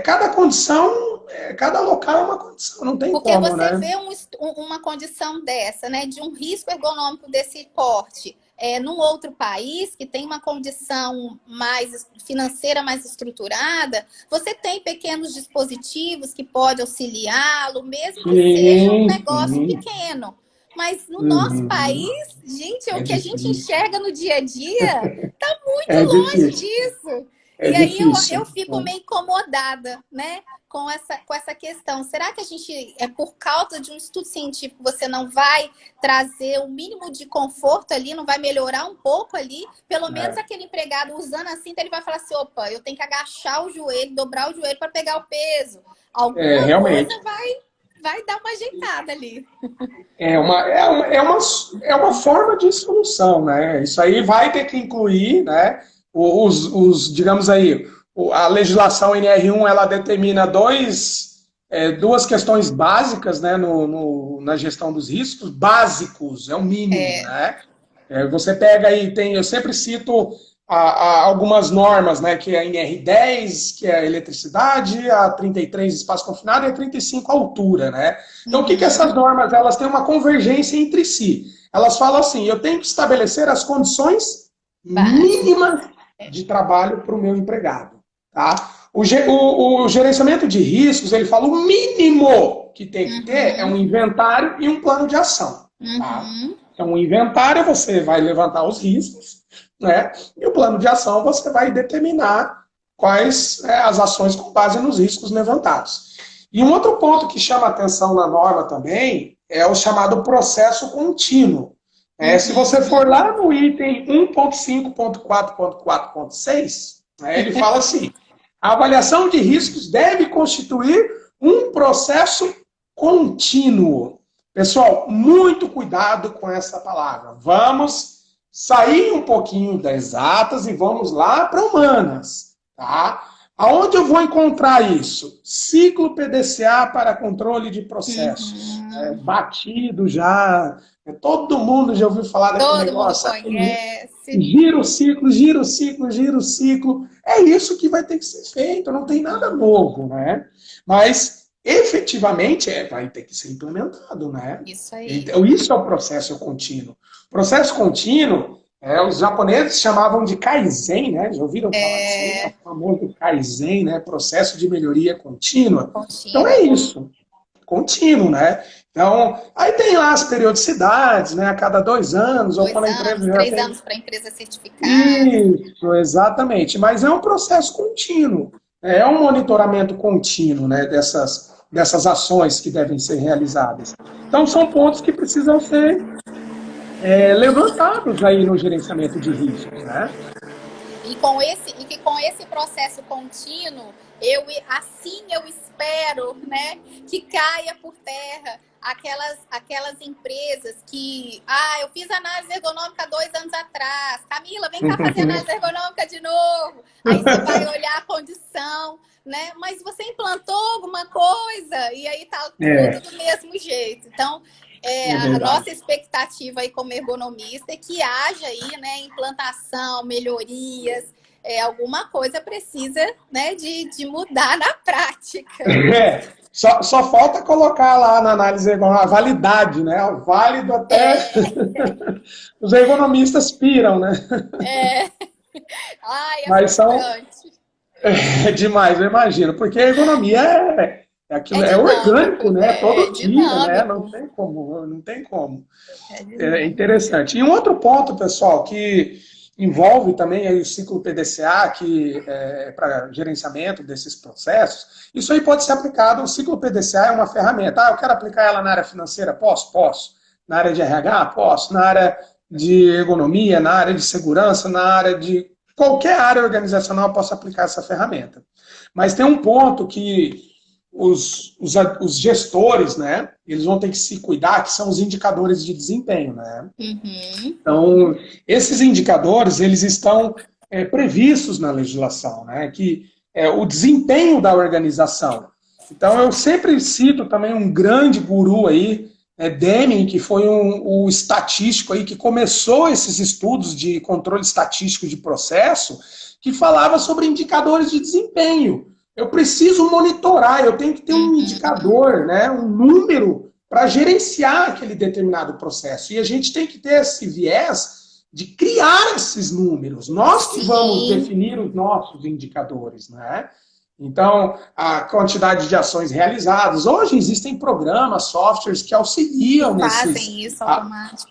Cada condição, cada local é uma condição, não tem Porque como, você né? vê uma condição dessa, né, de um risco ergonômico desse porte, num outro país que tem uma condição mais financeira, mais estruturada, você tem pequenos dispositivos que podem auxiliá-lo, mesmo que seja um Sim, negócio sim. pequeno. Mas no nosso Uhum. país, gente, é É o que a gente difícil. enxerga no dia a dia, tá muito É longe difícil. disso. É E aí difícil. eu fico meio incomodada, né? Com essa questão. Será que a gente, por causa de um estudo científico, você não vai trazer o mínimo de conforto ali, não vai melhorar um pouco ali? Pelo menos É, aquele empregado usando a cinta, ele vai falar assim, opa, eu tenho que agachar o joelho, dobrar o joelho para pegar o peso. Alguma realmente. coisa vai dar uma ajeitada ali. É uma forma de solução, né? Isso aí vai ter que incluir, né, digamos aí, a legislação NR1, ela determina duas questões básicas, né, na gestão dos riscos, básicos, é o mínimo, É. né? Você pega aí, eu sempre cito algumas normas, né, que é a NR10, que é a eletricidade, a 33 espaço confinado e a 35 altura, né? Então, o que essas Uhum. normas, elas têm uma convergência entre si. Elas falam assim, eu tenho que estabelecer as condições Básico. mínimas de trabalho para o meu empregado, tá? O gerenciamento de riscos, ele fala o mínimo que tem que ter é um Uhum. inventário e um plano de ação, tá? Uhum. Então, o inventário você vai levantar os riscos, né? E o plano de ação você vai determinar quais as ações com base nos riscos levantados. E um outro ponto que chama atenção na norma também é o chamado processo contínuo. Se você for Uhum. lá no item 1.5.4.4.6, ele fala assim: a avaliação de riscos deve constituir um processo contínuo. Pessoal, muito cuidado com essa palavra. Vamos sair um pouquinho das exatas e vamos lá para humanas, tá? Aonde eu vou encontrar isso? Ciclo PDCA para controle de processos. Uhum. Batido já. Todo mundo já ouviu falar daquele Todo mundo negócio. conhece. Gira o ciclo, gira o ciclo, gira o ciclo. É isso que vai ter que ser feito, não tem nada novo, né? Mas efetivamente vai ter que ser implementado, né? Isso aí. Então, isso é o processo contínuo. Processo contínuo, os japoneses chamavam de Kaizen, né? Já ouviram falar disso aí? É o É famoso Kaizen, né? Processo de melhoria contínua. Então é contínuo. isso, contínuo, né? Então, aí tem lá as periodicidades, né? A cada 2 anos, ou quando a empresa 2 anos, já 3 anos tem. para a empresa certificada. Isso, exatamente. Mas é um processo contínuo. É um monitoramento contínuo, né, dessas ações que devem ser realizadas. Então, são pontos que precisam ser levantados aí no gerenciamento de riscos, né? E que com esse processo contínuo, assim eu espero, né, que caia por terra aquelas empresas que, eu fiz análise ergonômica 2 anos atrás, Camila, vem cá fazer análise ergonômica de novo. Aí você vai olhar a condição, né? Mas você implantou alguma coisa e aí tá tudo É, do mesmo jeito. Então, é a nossa verdade. expectativa aí como ergonomista é que haja aí, né, implantação, melhorias, alguma coisa precisa, né, de mudar na prática. Só falta colocar lá na análise ergonômica a validade, né? O válido até É, os ergonomistas piram, né? é, é Mas frustrante. é demais, eu imagino, porque a ergonomia aquilo, É é dinâmico, orgânico, né? é Todo dia, né? Não dinâmico, tem como, não tem como. é É dinâmico. interessante. E um outro ponto, pessoal, que envolve também aí o ciclo PDCA, que é para gerenciamento desses processos, isso aí pode ser aplicado, o ciclo PDCA é uma ferramenta. Eu quero aplicar ela na área financeira? Posso? Posso. Na área de RH? Posso. Na área de ergonomia, na área de segurança, na área de qualquer área organizacional eu posso aplicar essa ferramenta. Mas tem um ponto que os gestores, né, eles vão ter que se cuidar, que são os indicadores de desempenho, né? Uhum. Então, esses indicadores, eles estão previstos na legislação, né, que é o desempenho da organização. Então, eu sempre cito também um grande guru aí, Deming, que foi o estatístico aí que começou esses estudos de controle estatístico de processo, que falava sobre indicadores de desempenho. Eu preciso monitorar, eu tenho que ter um Uhum. indicador, né, um número para gerenciar aquele determinado processo. E a gente tem que ter esse viés de criar esses números. Nós que vamos Sim, definir os nossos indicadores, né? Então, a quantidade de ações realizadas. Hoje existem programas, softwares que que auxiliam nesses. fazem isso automático.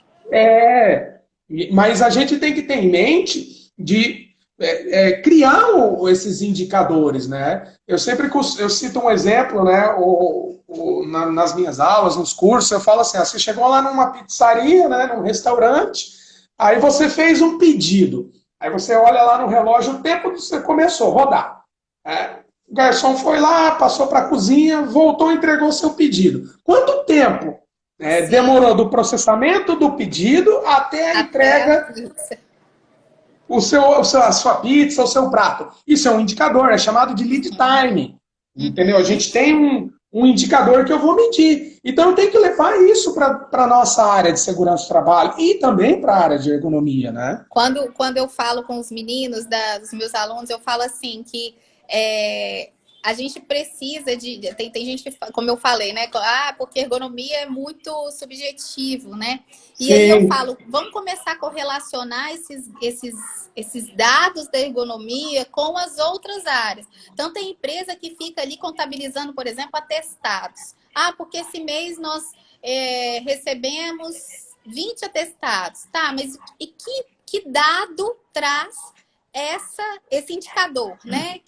Mas a gente tem que ter em mente de criar esses indicadores, né? Eu cito um exemplo, né? Nas minhas aulas, nos cursos, eu falo assim, você chegou lá numa pizzaria, né, num restaurante, aí você fez um pedido, aí você olha lá no relógio o tempo que você começou a rodar. O garçom foi lá, passou para a cozinha, voltou e entregou seu pedido. Quanto tempo demorou do processamento do pedido até a entrega a sua pizza, o seu prato? Isso é um indicador, é chamado de lead time. Entendeu? A gente tem um indicador que eu vou medir. Então eu tenho que levar isso para a nossa área de segurança do trabalho e também para a área de ergonomia, né? Quando eu falo com os meninos, dos meus alunos, eu falo assim que a gente precisa tem gente que, como eu falei, né? Porque ergonomia é muito subjetivo, né? E aí eu falo, vamos começar a correlacionar esses dados da ergonomia com as outras áreas. Então, tem empresa que fica ali contabilizando, por exemplo, atestados. Porque esse mês nós recebemos 20 atestados. Tá, mas e que dado traz esse indicador, né?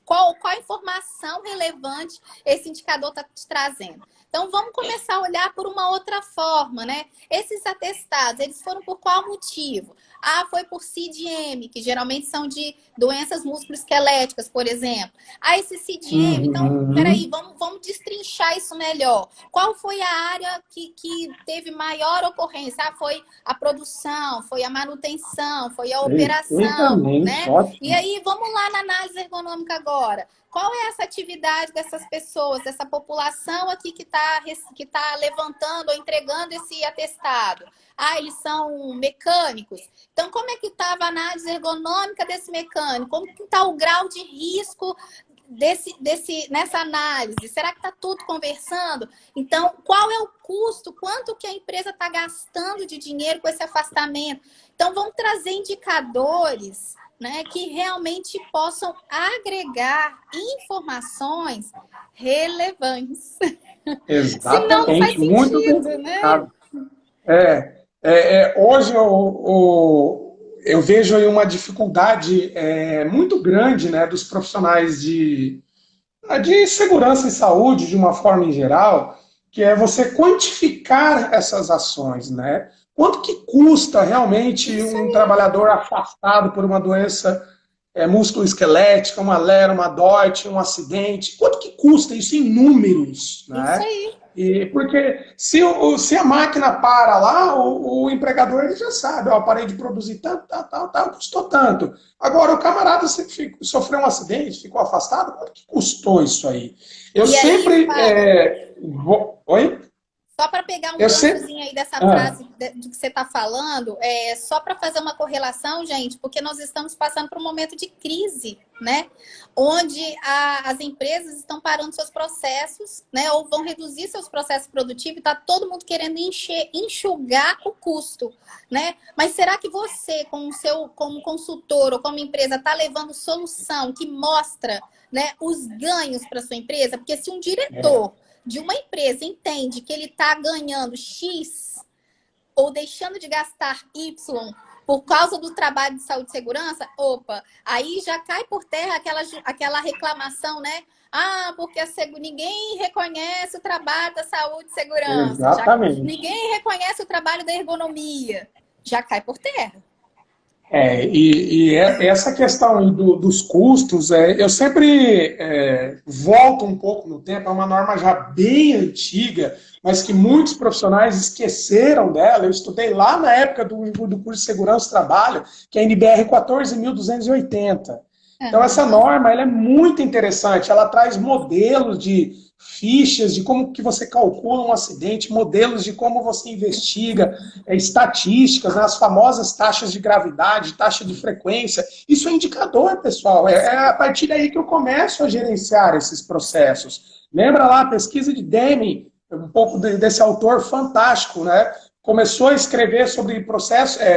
Qual a informação relevante esse indicador está te trazendo? Então, vamos começar a olhar por uma outra forma, né? Esses atestados, eles foram por qual motivo? Foi por CID-M, que geralmente são de doenças musculoesqueléticas, por exemplo. Esse CID-M, então, peraí, vamos destrinchar isso melhor. Qual foi a área que teve maior ocorrência? Foi a produção, foi a manutenção, foi a operação, né? Ótimo. E aí, vamos lá na análise ergonômica agora. Qual é essa atividade dessas pessoas, dessa população aqui que está levantando ou entregando esse atestado? Eles são mecânicos. Então, como é que estava a análise ergonômica desse mecânico? Como que está o grau de risco nessa análise? Será que está tudo conversando? Então, qual é o custo? Quanto que a empresa está gastando de dinheiro com esse afastamento? Então, vamos trazer indicadores, né, que realmente possam agregar informações relevantes. Exatamente. Senão não faz sentido, muito né? Hoje eu vejo aí uma dificuldade muito grande, né, dos profissionais de segurança e saúde, de uma forma em geral, que é você quantificar essas ações, né? Quanto que custa realmente um trabalhador afastado por uma doença musculoesquelética, uma lera, uma DORT, um acidente? Quanto que custa isso em números, né? Isso aí. Porque se a máquina para lá, o empregador ele já sabe, eu parei de produzir tanto, custou tanto. Agora, o camarada sofreu um acidente, ficou afastado, quanto que custou isso aí? Eu sempre... Oi? Só para pegar um ganchozinho aí dessa frase do que você está falando, só para fazer uma correlação, gente, porque nós estamos passando por um momento de crise, né? Onde as empresas estão parando seus processos, né? Ou vão reduzir seus processos produtivos e está todo mundo querendo enxugar o custo, né? Mas será que você, como consultor ou como empresa, está levando solução que mostra, né, os ganhos para sua empresa? Porque se um diretor de uma empresa entende que ele está ganhando X ou deixando de gastar Y por causa do trabalho de saúde e segurança, aí já cai por terra aquela reclamação, né? Porque ninguém reconhece o trabalho da saúde e segurança. Exatamente. Ninguém reconhece o trabalho da ergonomia. Já cai por terra. Essa questão aí dos custos, eu sempre volto um pouco no tempo, é uma norma já bem antiga, mas que muitos profissionais esqueceram dela. Eu estudei lá na época do curso de Segurança do Trabalho, que é a NBR 14.280. Então, essa norma ela é muito interessante, ela traz modelos de fichas de como que você calcula um acidente, modelos de como você investiga, estatísticas, né, as famosas taxas de gravidade, taxa de frequência. Isso é indicador, pessoal. É a partir daí que eu começo a gerenciar esses processos. Lembra lá a pesquisa de Deming, um pouco desse autor fantástico, né? Começou a escrever sobre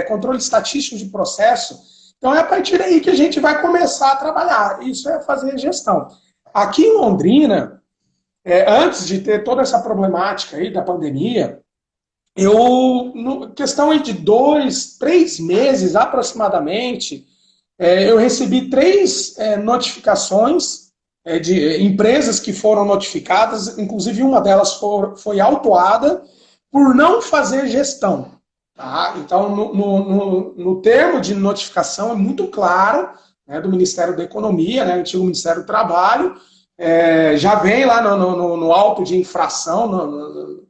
controle estatístico de processo. Então é a partir daí que a gente vai começar a trabalhar. Isso é fazer gestão. Aqui em Londrina, antes de ter toda essa problemática aí da pandemia, questão de 2, 3 meses aproximadamente, eu recebi 3 notificações de empresas que foram notificadas, inclusive uma delas foi autuada por não fazer gestão. Tá? Então, no termo de notificação é muito claro, né, do Ministério da Economia, né, antigo Ministério do Trabalho, já vem lá no auto de infração,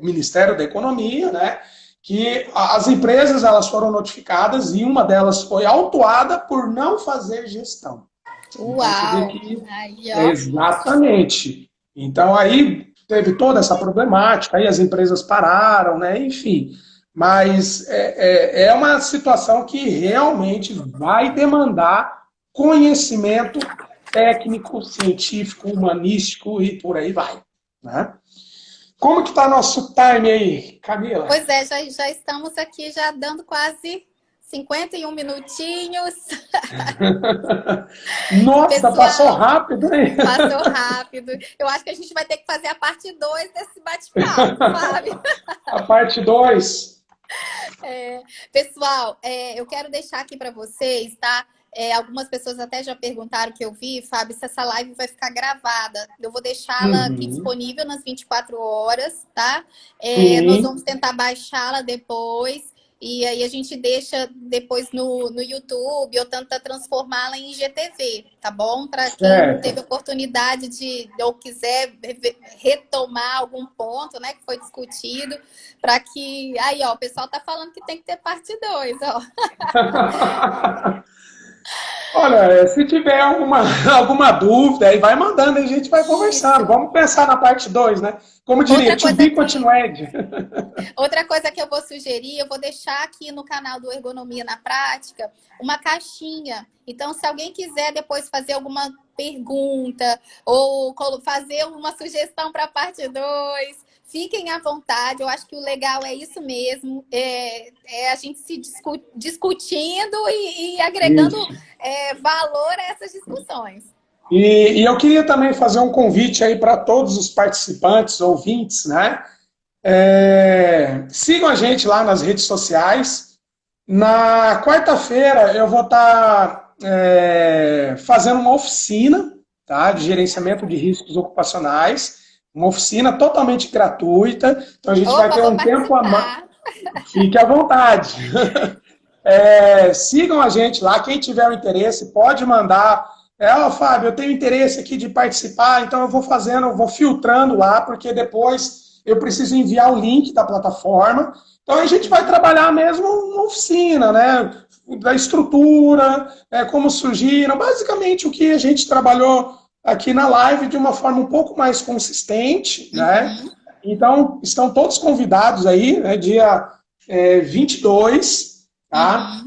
o Ministério da Economia, né, que as empresas elas foram notificadas e uma delas foi autuada por não fazer gestão. Uau! Que, aí, ó. exatamente. Então aí teve toda essa problemática, aí as empresas pararam, né? Enfim. Mas é uma situação que realmente vai demandar conhecimento técnico, científico, humanístico e por aí vai, né? Como que está nosso time aí, Camila? Pois é, já estamos aqui já dando quase 51 minutinhos. Nossa, Pessoal, passou rápido, hein? Passou rápido. Eu acho que a gente vai ter que fazer a parte 2 desse bate-papo, Fábio. A parte 2. Pessoal, eu quero deixar aqui para vocês, tá? Algumas pessoas até já perguntaram que eu vi, Fábio, se essa live vai ficar gravada. Eu vou deixá-la aqui disponível nas 24 horas, tá? Nós vamos tentar baixá-la depois. E aí a gente deixa depois no YouTube ou tenta transformá-la em IGTV, tá bom? Para quem não teve oportunidade ou quiser retomar algum ponto, né, que foi discutido, para que... Aí, ó, o pessoal tá falando que tem que ter parte 2, ó. Olha, se tiver alguma dúvida, aí vai mandando, aí a gente vai conversando. Vamos pensar na parte 2, né? Como diria, to be continued. Outra coisa que eu vou sugerir, eu vou deixar aqui no canal do Ergonomia na Prática uma caixinha. Então, se alguém quiser depois fazer alguma pergunta ou fazer uma sugestão para a parte 2, fiquem à vontade. Eu acho que o legal é isso mesmo, a gente se discutindo e agregando valor a essas discussões. E eu queria também fazer um convite aí para todos os participantes, ouvintes, né? Sigam a gente lá nas redes sociais. Na quarta-feira eu vou estar fazendo uma oficina, tá, de gerenciamento de riscos ocupacionais, uma oficina totalmente gratuita. Então a gente vai ter um tempo a mais. Fique à vontade. Sigam a gente lá. Quem tiver o interesse pode mandar. Fábio, eu tenho interesse aqui de participar, então eu vou filtrando lá, porque depois eu preciso enviar o link da plataforma. Então a gente vai trabalhar mesmo uma oficina, né? Da estrutura, como surgiram, basicamente o que a gente trabalhou aqui na live de uma forma um pouco mais consistente, né? Então, estão todos convidados aí, né? Dia 22, tá?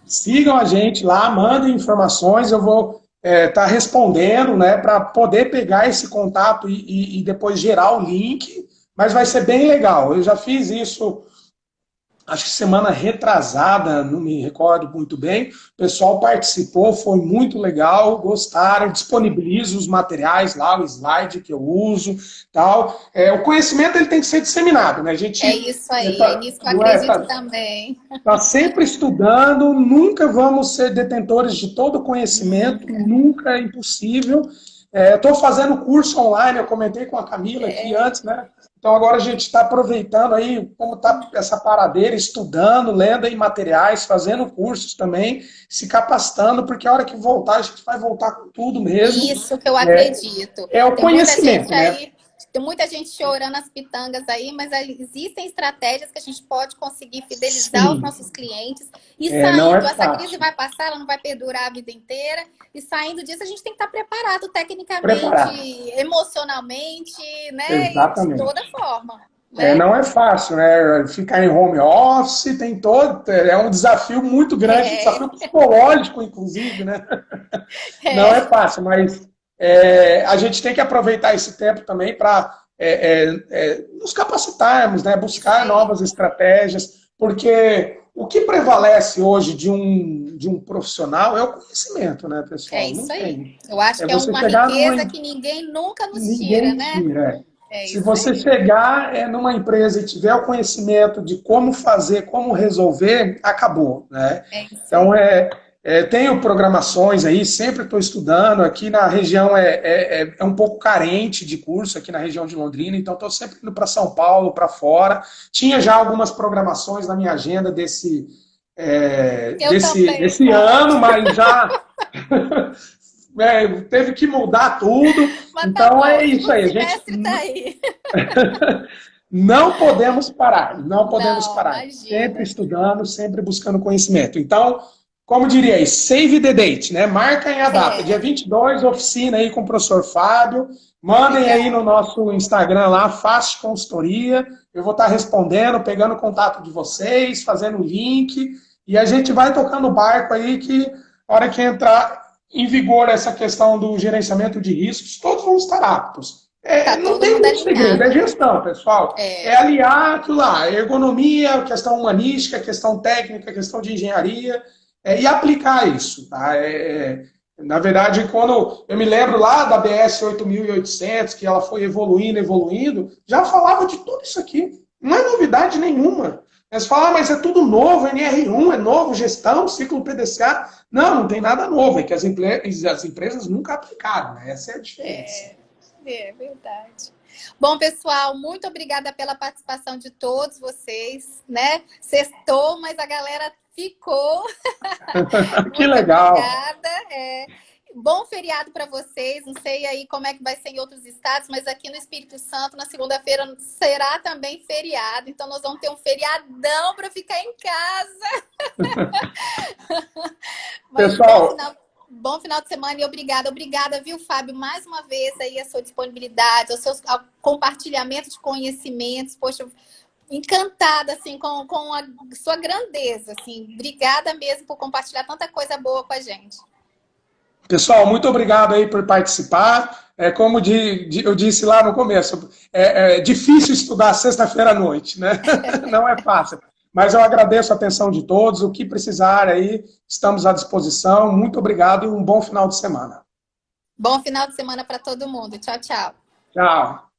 Sigam a gente lá, mandem informações, eu vou estar respondendo, né? Para poder pegar esse contato e depois gerar o link, mas vai ser bem legal. Eu já fiz isso, acho que semana retrasada, não me recordo muito bem. O pessoal participou, foi muito legal, gostaram, disponibilizo os materiais lá, o slide que eu uso, tal. O conhecimento ele tem que ser disseminado, né? A gente, é isso aí, é nisso que eu acredito também. Está sempre estudando, nunca vamos ser detentores de todo o conhecimento, nunca é impossível. Estou fazendo curso online, eu comentei com a Camila aqui antes, né? Então agora a gente está aproveitando aí como está essa paradeira, estudando, lendo aí materiais, fazendo cursos também, se capacitando, porque a hora que voltar, a gente vai voltar com tudo mesmo. Isso que eu acredito. É o conhecimento, né? Tem muita gente chorando as pitangas aí, mas existem estratégias que a gente pode conseguir fidelizar os nossos clientes. E saindo, essa crise vai passar, ela não vai perdurar a vida inteira. E saindo disso, a gente tem que estar preparado tecnicamente, emocionalmente, né? Exatamente. De toda forma. Né? Não é fácil, né? Ficar em home office tem é um desafio muito grande, desafio psicológico, inclusive, né? Não é fácil, mas a gente tem que aproveitar esse tempo também para nos capacitarmos, né? Buscar novas estratégias, porque o que prevalece hoje de um profissional é o conhecimento, né, pessoal? É isso aí. Eu acho que é uma riqueza que ninguém nunca nos tira, né? Se você chegar numa empresa e tiver o conhecimento de como fazer, como resolver, acabou, né? Então, Tenho programações aí, sempre estou estudando. Aqui na região é um pouco carente de curso, aqui na região de Londrina, então estou sempre indo para São Paulo, para fora. Tinha já algumas programações na minha agenda desse ano, mas já teve que mudar tudo. Mas tá Então bom, é isso aí. A gente semestre tá aí. não podemos parar, não podemos Não, parar. Sempre imagina. estudando, sempre buscando conhecimento. Então, como diria aí, save the date, né? Marquem a data. Dia 22, oficina aí com o professor Fábio. Mandem Legal. aí no nosso Instagram lá, Fast Consultoria. Eu vou estar respondendo, pegando contato de vocês, fazendo o link. E a gente vai tocando o barco aí que, na hora que entrar em vigor essa questão do gerenciamento de riscos, todos vão estar aptos. Tá Não todo tem mundo muito segredo, é alinhado. gestão, pessoal. É aliar aquilo lá, ergonomia, questão humanística, questão técnica, questão de engenharia, e aplicar isso. Tá? Na verdade, quando eu me lembro lá da BS 8800, que ela foi evoluindo, já falava de tudo isso aqui. Não é novidade nenhuma. Mas falar, mas é tudo novo, NR1 é novo, gestão, ciclo PDCA. Não tem nada novo, é que as empresas nunca aplicaram, né? Essa é a diferença. É verdade. Bom, pessoal, muito obrigada pela participação de todos vocês, né? Sextou, mas a galera ficou. Que Muito legal. obrigada. Bom feriado para vocês. Não sei aí como é que vai ser em outros estados, mas aqui no Espírito Santo, na segunda-feira, será também feriado. Então, nós vamos ter um feriadão para ficar em casa. Mas pessoal, bom final de semana e obrigada, viu, Fábio, mais uma vez aí a sua disponibilidade, ao compartilhamento de conhecimentos. Poxa, encantada assim com a sua grandeza, assim. Obrigada mesmo por compartilhar tanta coisa boa com a gente. Pessoal, muito obrigado aí por participar. Como eu disse lá no começo, é difícil estudar sexta-feira à noite, né? Não é fácil. Mas eu agradeço a atenção de todos. O que precisar aí, estamos à disposição. Muito obrigado e um bom final de semana. Bom final de semana para todo mundo. Tchau, tchau. Tchau.